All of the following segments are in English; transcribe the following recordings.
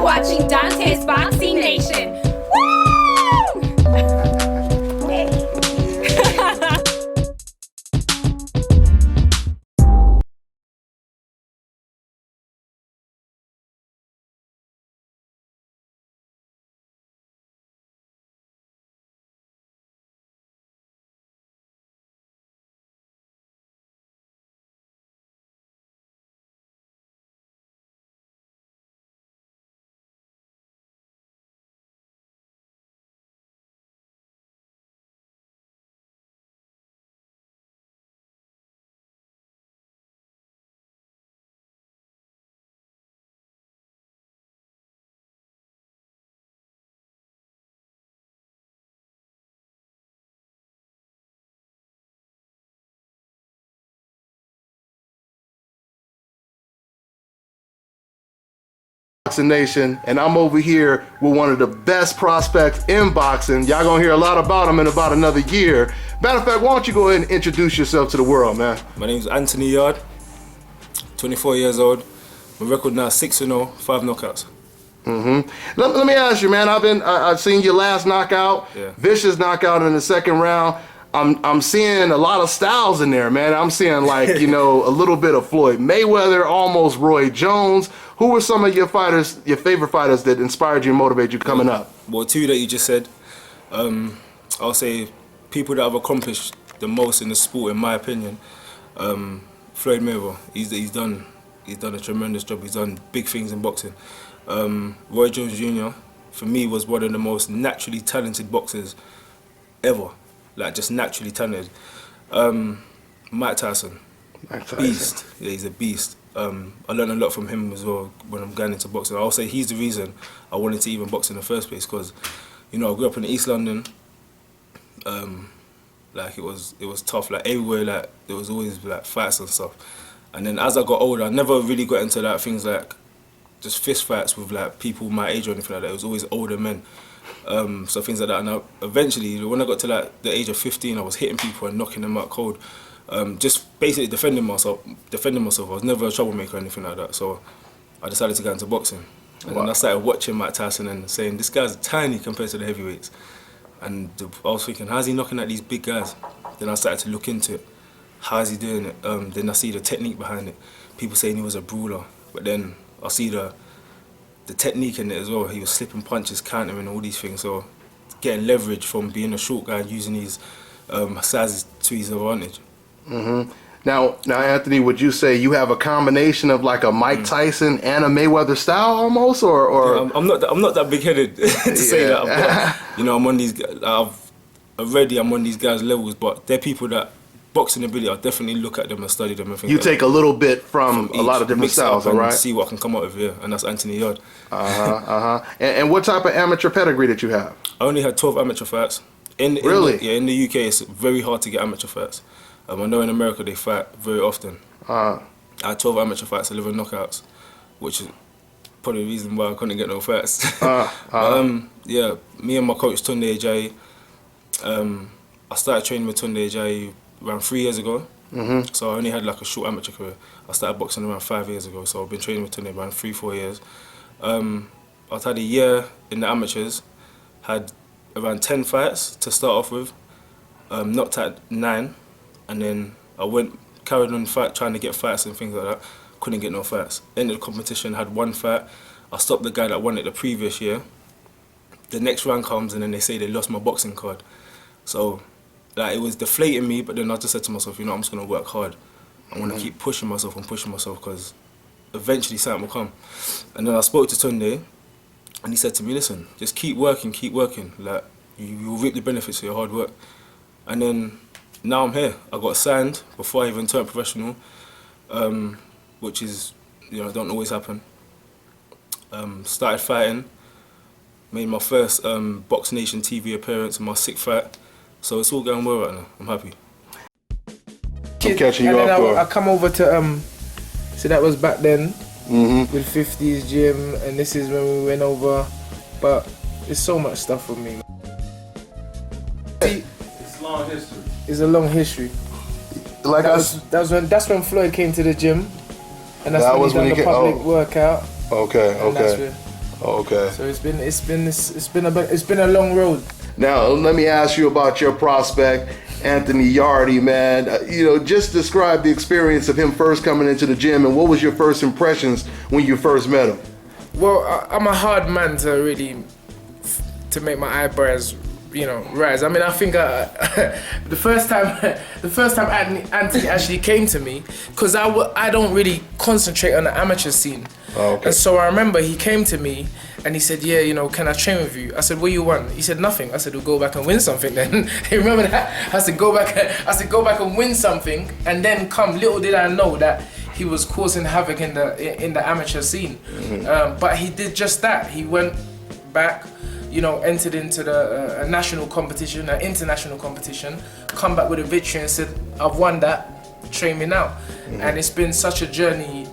You're watching Dontae's Boxing Nation. Boxing Nation, and I'm over here with one of the best prospects in boxing. Y'all gonna hear a lot about him in about another year. Matter of fact, why don't you go ahead and introduce yourself to the world, man? My name is Anthony Yarde, 24 years old. My record now 6-0, 5 knockouts. Let me ask you, man. I've seen your last knockout, vicious knockout in the second round. I'm seeing a lot of styles in there, man. I'm seeing like, you know, a little bit of Floyd Mayweather, almost Roy Jones. Who were some of your fighters, your favorite fighters that inspired you and motivated you coming up? Well, two that you just said. I'll say people that have accomplished the most in the sport, in my opinion. Floyd Mayweather, he's done a tremendous job. He's done big things in boxing. Roy Jones Jr. for me was one of the most naturally talented boxers ever. Like just naturally talented. Mike Tyson. Beast. Yeah, he's a beast. I learned a lot from him as well when I'm going into boxing. I'll say he's the reason I wanted to even box in the first place, because, you know, I grew up in East London. Like it was tough. Like everywhere, like there was always like fights and stuff. And then as I got older, I never really got into like things like just fist fights with like people my age or anything like that. It was always older men. So things like that. And eventually, when I got to like the age of 15, I was hitting people and knocking them out cold. Just basically defending myself. I was never a troublemaker or anything like that. So I decided to get into boxing. And then I started watching Mike Tyson and saying, this guy's tiny compared to the heavyweights. And I was thinking, how's he knocking at these big guys? Then I started to look into it. How is he doing it? Then I see the technique behind it. People saying he was a brawler. But then I see the technique in it as well. He was slipping punches, countering, all these things. So getting leverage from being a short guy and using his sizes to his advantage. Now, Anthony, would you say you have a combination of like a Mike Tyson and a Mayweather style almost, or? Yeah, I'm not that big-headed to say that. But, you know, I'm on these guys' levels, but they're people that boxing ability. I definitely look at them and study them and think. You take a little bit from a lot of different styles, all right? See what I can come up with here, and that's Anthony Yarde. And what type of amateur pedigree did you have? I only had 12 amateur fights. Really? In the UK, it's very hard to get amateur fights. I know in America they fight very often. I had 12 amateur fights, 11 knockouts, which is probably the reason why I couldn't get no fights. Yeah, me and my coach Tunde Ajayi, I started training with Tunde Ajayi around 3 years ago. So I only had like a short amateur career. I started boxing around 5 years ago, so I've been training with Tunde around 3-4 years. I've had a year in the amateurs, had around 10 fights to start off with, knocked out 9. And then I carried on trying to get fights and things like that. Couldn't get no fights. Ended the competition, had 1 fight. I stopped the guy that won it the previous year. The next round comes and then they say they lost my boxing card. So like, it was deflating me, but then I just said to myself, you know, I'm just gonna work hard. I wanna keep pushing myself because eventually something will come. And then I spoke to Tunde and he said to me, listen, just keep working. Like, you'll reap the benefits of your hard work. And then now I'm here. I got signed before I even turned professional, which is, you know, don't always happen. Started fighting, made my first Box Nation TV appearance in my 6th fight. So it's all going well right now. I'm happy. I'm catching you and off then I come over to, so that was back then with 50's gym, and this is when we went over. But there's so much stuff for me. It's long history. It's a long history. Like that's when Floyd came to the gym, and that's when he done the public workout. Okay. Okay. So it's been a long road. Now let me ask you about your prospect, Anthony Yarde, man. Just describe the experience of him first coming into the gym, and what was your first impressions when you first met him? Well, I'm a hard man to make my eyebrows, rise. I mean, I think the first time Anthony actually came to me, because I don't really concentrate on the amateur scene. Oh, okay. And so I remember he came to me and he said, yeah, can I train with you? I said, what do you want? He said, nothing. I said, we'll go back and win something then. You remember that? I said, go back and win something, and then come. Little did I know that he was causing havoc in the amateur scene. Mm-hmm. But he did just that. He went back, entered into the national competition, an international competition, come back with a victory and said, I've won that, train me now. Mm-hmm. And it's been such a journey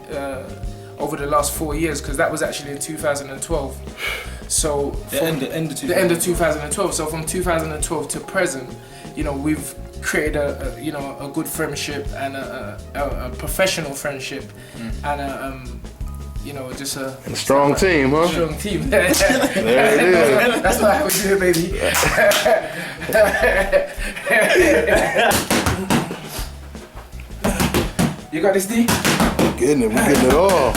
over the last 4 years, because that was actually in 2012. So the end of 2012. So from 2012 to present, we've created a good friendship and a professional friendship, and just a strong team, huh? Strong team. There it is. That's not how we do it, baby. You got this, D? We're getting it all.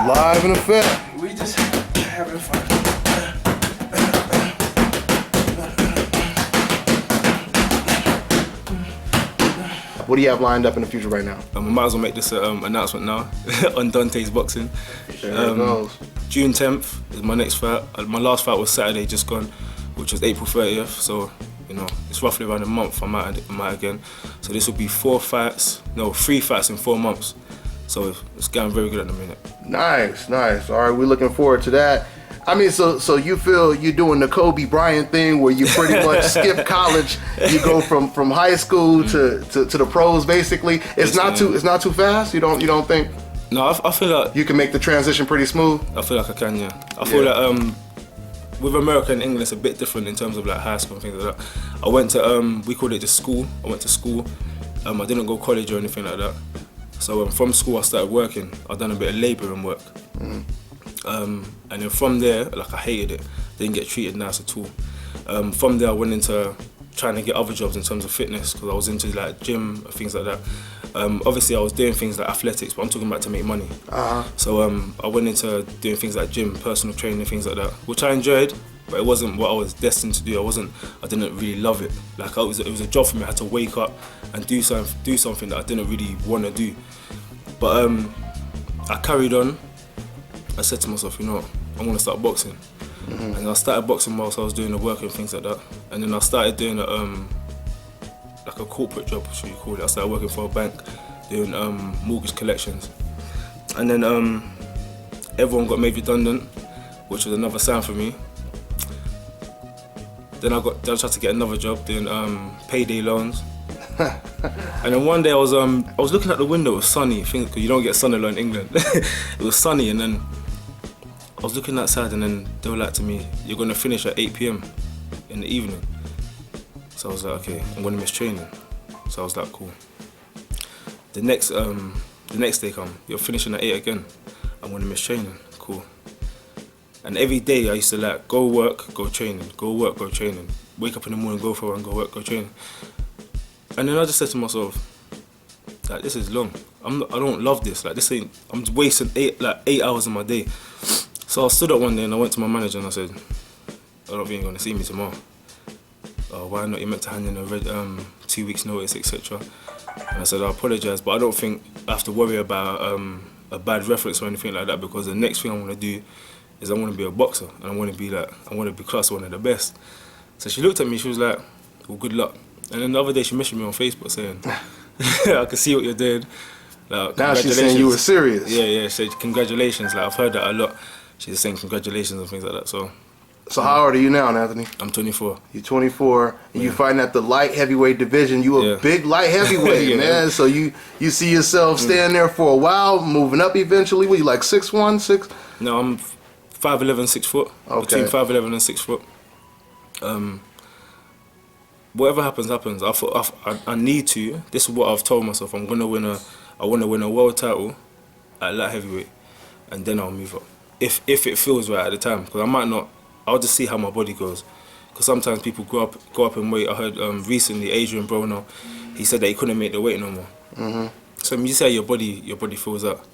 Live in effect. We just having fun. What do you have lined up in the future right now? I might as well make this announcement now on Dontae's boxing. There it goes. June 10th is my next fight. My last fight was Saturday just gone, which was April 30th. So, it's roughly around a month. I'm out again. So this will be 3 fights in 4 months. So it's getting very good at the minute. Nice. All right, we're looking forward to that. I mean, so you feel you're doing the Kobe Bryant thing where you pretty much skip college, you go from high school to the pros basically. It's not too fast. You don't think? No, I feel like you can make the transition pretty smooth. I feel like I can, yeah. I feel like with America and England, it's a bit different in terms of like high school and things like that. I went to we called it just school. I went to school. I didn't go college or anything like that. So from school I started working. I've done a bit of labouring work. Mm-hmm. And then from there, like I hated it. Didn't get treated nice at all. From there I went into trying to get other jobs in terms of fitness, because I was into like gym, things like that. Obviously I was doing things like athletics, but I'm talking about to make money. Uh-huh. So I went into doing things like gym, personal training, things like that, which I enjoyed, but it wasn't what I was destined to do. I didn't really love it. Like it was a job for me. I had to wake up and do something that I didn't really want to do. But I carried on. I said to myself, I'm gonna start boxing. Mm-hmm. And I started boxing whilst I was doing the work and things like that. And then I started doing like a corporate job, should you call it. I started working for a bank, doing mortgage collections. And then everyone got made redundant, which was another sign for me. Then I tried to get another job doing payday loans. And then one day I was looking out the window. It was sunny, because you don't get sun a lot in England. It was sunny, and then I was looking outside, and then they were like to me, "You're gonna finish at 8 p.m. in the evening." So I was like, "Okay, I'm gonna miss training." So I was like, "Cool." The next day come, "You're finishing at 8 again. I'm gonna miss training." Cool. And every day I used to like go work, go training, go work, go training. Wake up in the morning, go for a run, go work, go training. And then I just said to myself, like, this is long. I don't love this. Like, this ain't. I'm just wasting 8 hours of my day. So I stood up one day and I went to my manager and I said, "I don't think you're gonna see me tomorrow. Why not? You meant to hand in a 2 weeks notice, etc." And I said, "I apologise, but I don't think I have to worry about a bad reference or anything like that, because the next thing I want to do is I want to be a boxer, and I want to be classed one of the best." So she looked at me. She was like, "Well, good luck." And then the other day she messaged me on Facebook saying, "I can see what you're doing. Like, now she's saying you were serious." Yeah. She said, "Congratulations." Like, I've heard that a lot. She's saying congratulations and things like that. So how old are you now, Anthony? I'm 24. You're 24, and you fighting at the light heavyweight division. You a big light heavyweight, man. So you see yourself staying there for a while, moving up eventually. What, you like 6'1", 6? No, I'm 5'11", 6 foot. Okay. Between 5'11" and 6 foot. Whatever happens. I need to. This is what I've told myself. I want to win a world title at light heavyweight, and then I'll move up. if it feels right at the time, because I might not. I'll just see how my body goes. Because sometimes people go up in weight. I heard recently Adrian Broner, he said that he couldn't make the weight no more. So when you say your body fills up,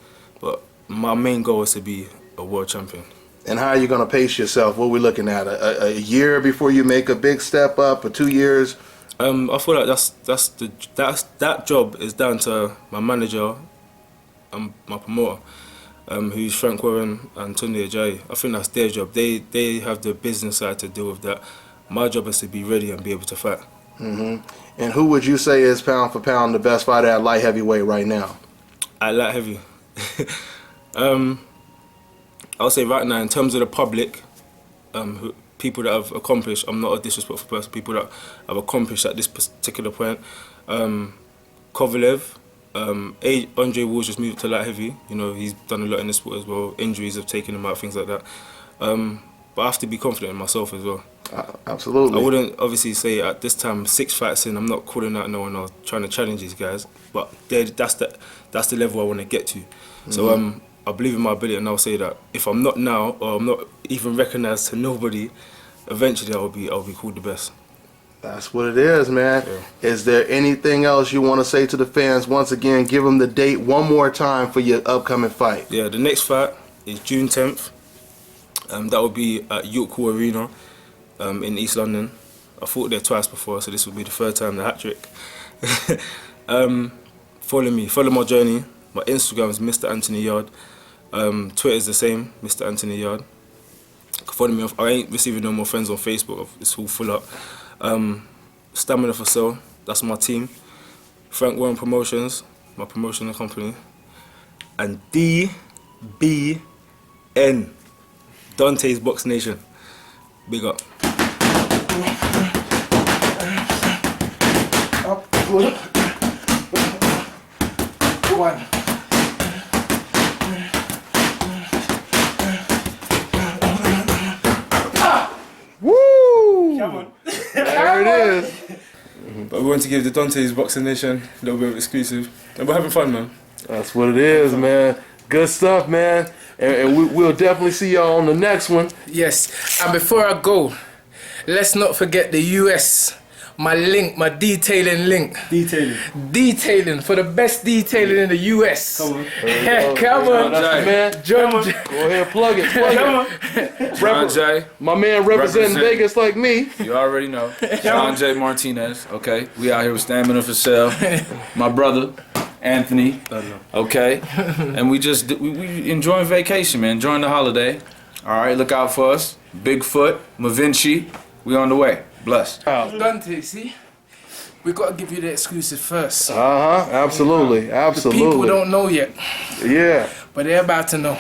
but my main goal is to be a world champion. And how are you going to pace yourself? What are we looking at? A year before you make a big step up, or 2 years? I feel like that job is down to my manager and my promoter, who's Frank Warren and Tunde Ajayi. I think that's their job. They have the business side to deal with that. My job is to be ready and be able to fight. And who would you say is pound for pound the best fighter at light heavyweight right now? At light heavy, I'll say right now in terms of the public, people that have accomplished. I'm not a disrespectful person. People that have accomplished at this particular point. Kovalev, Andre Wall's just moved to light heavy. You know, he's done a lot in the sport as well. Injuries have taken him out, things like that. But I have to be confident in myself as well. Absolutely. I wouldn't obviously say at this time 6 fights in, I'm not calling out no one or trying to challenge these guys. But that's the level I want to get to. So I believe in my ability, and I'll say that if I'm not now, or I'm not even recognised to nobody, eventually I'll be called the best. That's what it is, man. Yeah. Is there anything else you want to say to the fans? Once again, give them the date one more time for your upcoming fight. Yeah, the next fight is June 10th. That will be at York Hall Arena in East London. I fought there twice before, so this will be the third time, the hat-trick. Follow me, follow my journey. My Instagram is Mr. Anthony Yarde. Twitter is the same, Mr. Anthony Yarde. Follow me off. I ain't receiving no more friends on Facebook. It's all full up. Stamina for Sale, that's my team. Frank Warren Promotions, my promotional company. And Dbn', Dontae's Box Nation. Big up. Up, good. One. Woo! Come on. There it is. But we want to give the Dontae's Boxing Nation a little bit of exclusive. And we're having fun, man. That's what it is, man. Good stuff, man. And we'll definitely see y'all on the next one. Yes, and before I go, let's not forget the US. My link, my detailing link. Detailing for the best detailing in the US. Come on. Come on, Man, John. Go ahead, plug it. Come on. John J. My man representing Represent. Vegas like me. You already know. John J. Martinez. Okay. We out here with Stamina for Sale. My brother, Anthony. Okay. And we enjoying vacation, man. Enjoying the holiday. All right. Look out for us. Bigfoot, Mavinci. We on the way. Blessed. Dontae, see? We gotta give you the exclusive first. Absolutely. The people don't know yet, Yeah. but they're about to know.